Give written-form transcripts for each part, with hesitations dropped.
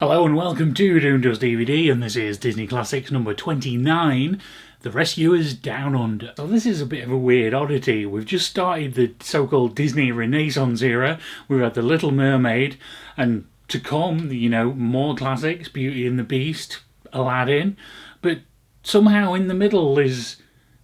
Hello and welcome to Doom Does DVD, and this is Disney Classics number 29, The Rescuers Down Under. So this is a bit of a weird oddity. We've just started the so-called Disney Renaissance era. We've had The Little Mermaid, and to come, more classics, Beauty and the Beast, Aladdin, but somehow in the middle is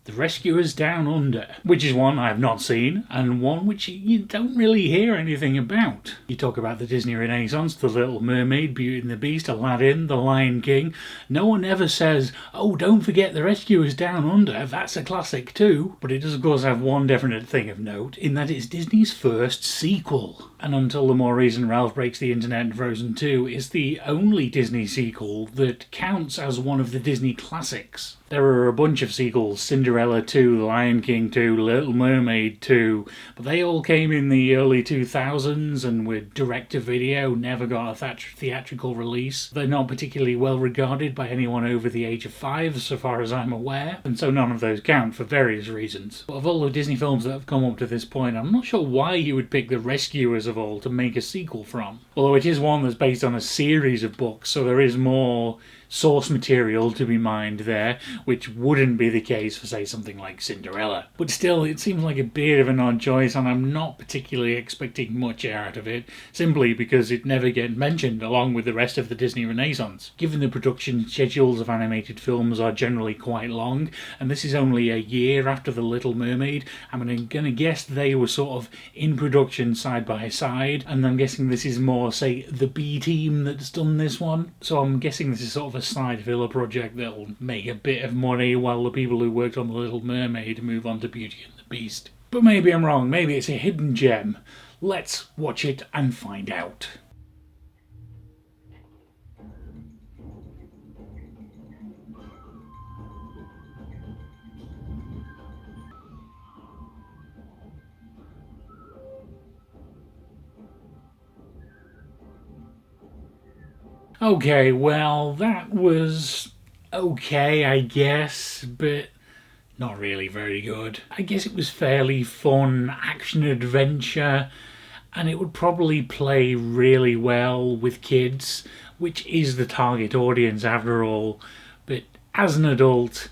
The Rescuers Down Under, which is one I have not seen, and one which you don't really hear anything about. You talk about the Disney Renaissance, The Little Mermaid, Beauty and the Beast, Aladdin, The Lion King. No one ever says, oh, don't forget The Rescuers Down Under, that's a classic too. But it does of course have one definite thing of note, in that it's Disney's first sequel. And until the more recent Ralph Breaks the Internet and Frozen 2, it's the only Disney sequel that counts as one of the Disney classics. There are a bunch of sequels, Cinderella 2, The Lion King 2, Little Mermaid 2, but they all came in the early 2000s and were direct-to-video, never got a theatrical release. They're not particularly well regarded by anyone over the age of 5, so far as I'm aware, and so none of those count for various reasons. But of all the Disney films that have come up to this point, I'm not sure why you would pick The Rescuers of all to make a sequel from. Although it is one that's based on a series of books, so there is more source material to be mined there, which wouldn't be the case for, say, something like Cinderella. But still, it seems like a bit of an odd choice, and I'm not particularly expecting much out of it, simply because it never gets mentioned along with the rest of the Disney Renaissance. Given the production schedules of animated films are generally quite long, and this is only a year after The Little Mermaid, I'm going to guess they were sort of in production side by side, and I'm guessing this is more, say, the B team that's done this one. So I'm guessing this is sort of a side filler project that'll make a bit of money while the people who worked on The Little Mermaid move on to Beauty and the Beast. But maybe I'm wrong, maybe it's a hidden gem. Let's watch it and find out. Okay, well, that was okay, I guess, but not really very good. I guess it was fairly fun action-adventure, and it would probably play really well with kids, which is the target audience after all. But as an adult,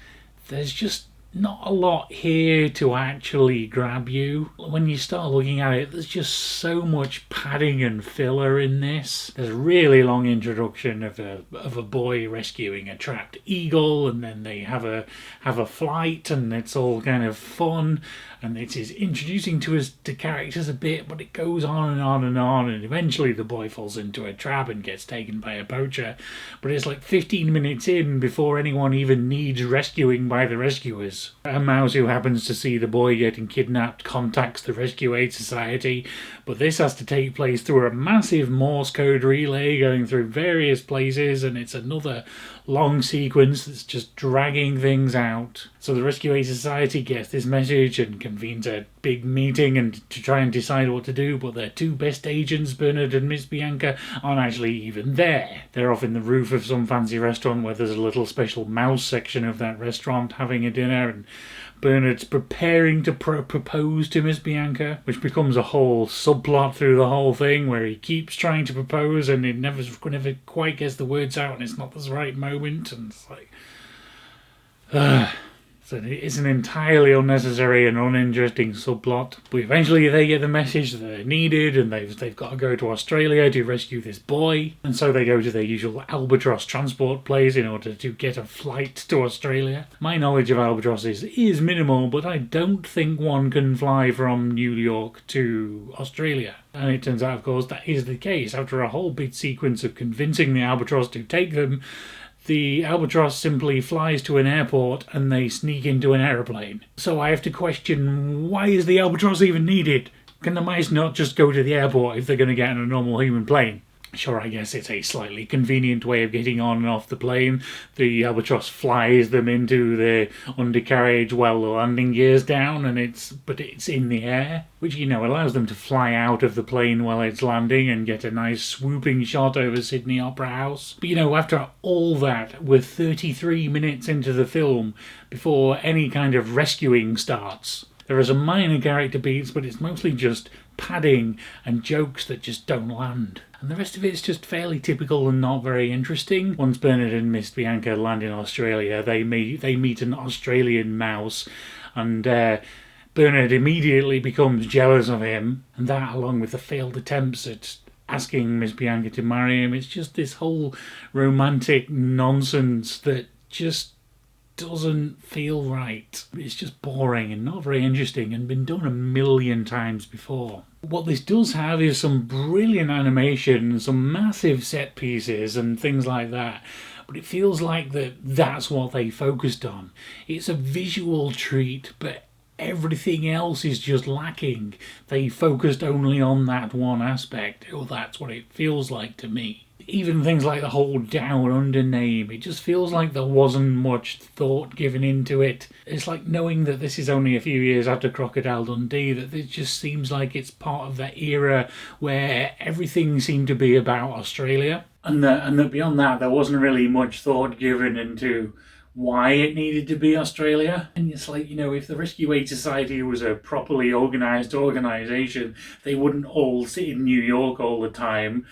there's just not a lot here to actually grab you. When you start looking at it, there's just so much padding and filler in this. There's a really long introduction of a boy rescuing a trapped eagle, and then they have a flight, and it's all kind of fun, and it is introducing to us the characters a bit, but it goes on and on and on, and eventually the boy falls into a trap and gets taken by a poacher. But it's like 15 minutes in before anyone even needs rescuing by the rescuers. A mouse who happens to see the boy getting kidnapped contacts the Rescue Aid Society, but this has to take place through a massive Morse code relay going through various places, and it's another long sequence that's just dragging things out. So the Rescue Aid Society gets this message and convenes a big meeting and to try and decide what to do, but their two best agents, Bernard and Miss Bianca, aren't actually even there. They're off in the roof of some fancy restaurant where there's a little special mouse section of that restaurant having a dinner, and Bernard's preparing to propose to Miss Bianca, which becomes a whole subplot through the whole thing where he keeps trying to propose and he never quite gets the words out, and it's not the right moment, and it's like... So it's an entirely unnecessary and uninteresting subplot. But eventually they get the message that they're needed, and they've got to go to Australia to rescue this boy. And so they go to their usual Albatross transport place in order to get a flight to Australia. My knowledge of albatrosses is minimal, but I don't think one can fly from New York to Australia. And it turns out, of course, that is the case. After a whole big sequence of convincing the albatross to take them, the albatross simply flies to an airport and they sneak into an aeroplane. So I have to question, why is the albatross even needed? Can the mice not just go to the airport if they're going to get on a normal human plane? Sure, I guess it's a slightly convenient way of getting on and off the plane. The albatross flies them into the undercarriage while the landing gear's down, but it's in the air, which, allows them to fly out of the plane while it's landing and get a nice swooping shot over Sydney Opera House. But, after all that, we're 33 minutes into the film before any kind of rescuing starts. There are some minor character beats, but it's mostly just padding and jokes that just don't land. And the rest of it's just fairly typical and not very interesting. Once Bernard and Miss Bianca land in Australia, they meet an Australian mouse, and Bernard immediately becomes jealous of him, and that, along with the failed attempts at asking Miss Bianca to marry him, it's just this whole romantic nonsense that just doesn't feel right. It's just boring and not very interesting and been done a million times before. What this does have is some brilliant animation, some massive set pieces and things like that, but it feels like that's what they focused on. It's a visual treat, but everything else is just lacking. They focused only on that one aspect, or that's what it feels like to me. Even things like the whole Down Under name, it just feels like there wasn't much thought given into it. It's like knowing that this is only a few years after Crocodile Dundee, that it just seems like it's part of that era where everything seemed to be about Australia. And that beyond that, there wasn't really much thought given into why it needed to be Australia. And it's like, if the Rescue Aid Society was a properly organised organisation, they wouldn't all sit in New York all the time.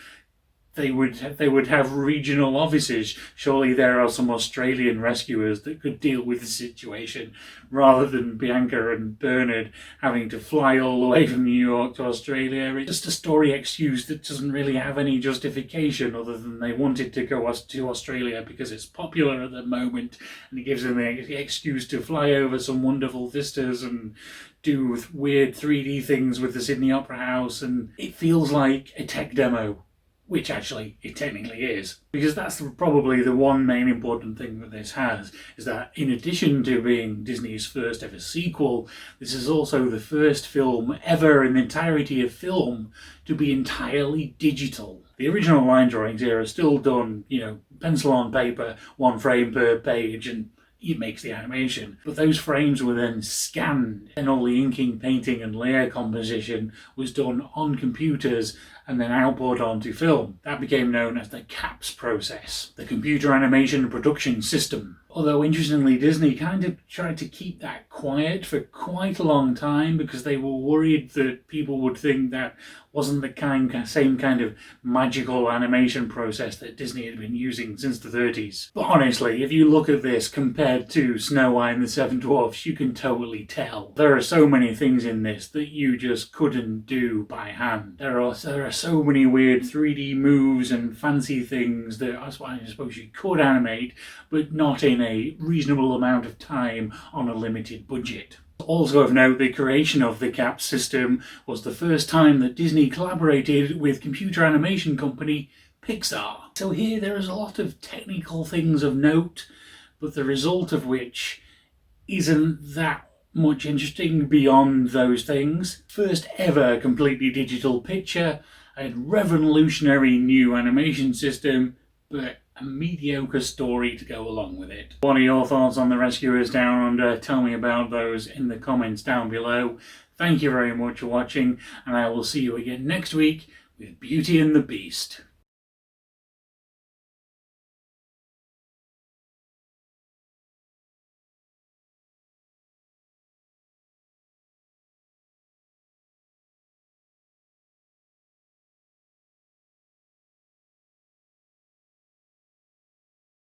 They would have regional offices. Surely there are some Australian rescuers that could deal with the situation, rather than Bianca and Bernard having to fly all the way from New York to Australia. It's just a story excuse that doesn't really have any justification other than they wanted to go to Australia because it's popular at the moment, and it gives them the excuse to fly over some wonderful vistas and do weird 3D things with the Sydney Opera House, and it feels like a tech demo. Which actually it technically is. Because that's probably the one main important thing that this has, is that in addition to being Disney's first ever sequel, this is also the first film ever in the entirety of film to be entirely digital. The original line drawings here are still done, pencil on paper, one frame per page, and it makes the animation. But those frames were then scanned, and all the inking, painting and layer composition was done on computers and then output onto film. That became known as the CAPS process, the Computer Animation Production System. Although interestingly, Disney kind of tried to keep that quiet for quite a long time because they were worried that people would think that wasn't the same kind of magical animation process that Disney had been using since the 30s. But honestly, if you look at this compared to Snow White and the Seven Dwarfs, you can totally tell. There are so many things in this that you just couldn't do by hand. There are so many weird 3D moves and fancy things that I suppose you could animate, but not in a reasonable amount of time on a limited budget. Also of note, the creation of the CAPS system was the first time that Disney collaborated with computer animation company Pixar. So here there is a lot of technical things of note, but the result of which isn't that much interesting beyond those things. First ever completely digital picture, a revolutionary new animation system, but a mediocre story to go along with it. What are your thoughts on The Rescuers Down Under? Tell me about those in the comments down below. Thank you very much for watching, and I will see you again next week with Beauty and the Beast.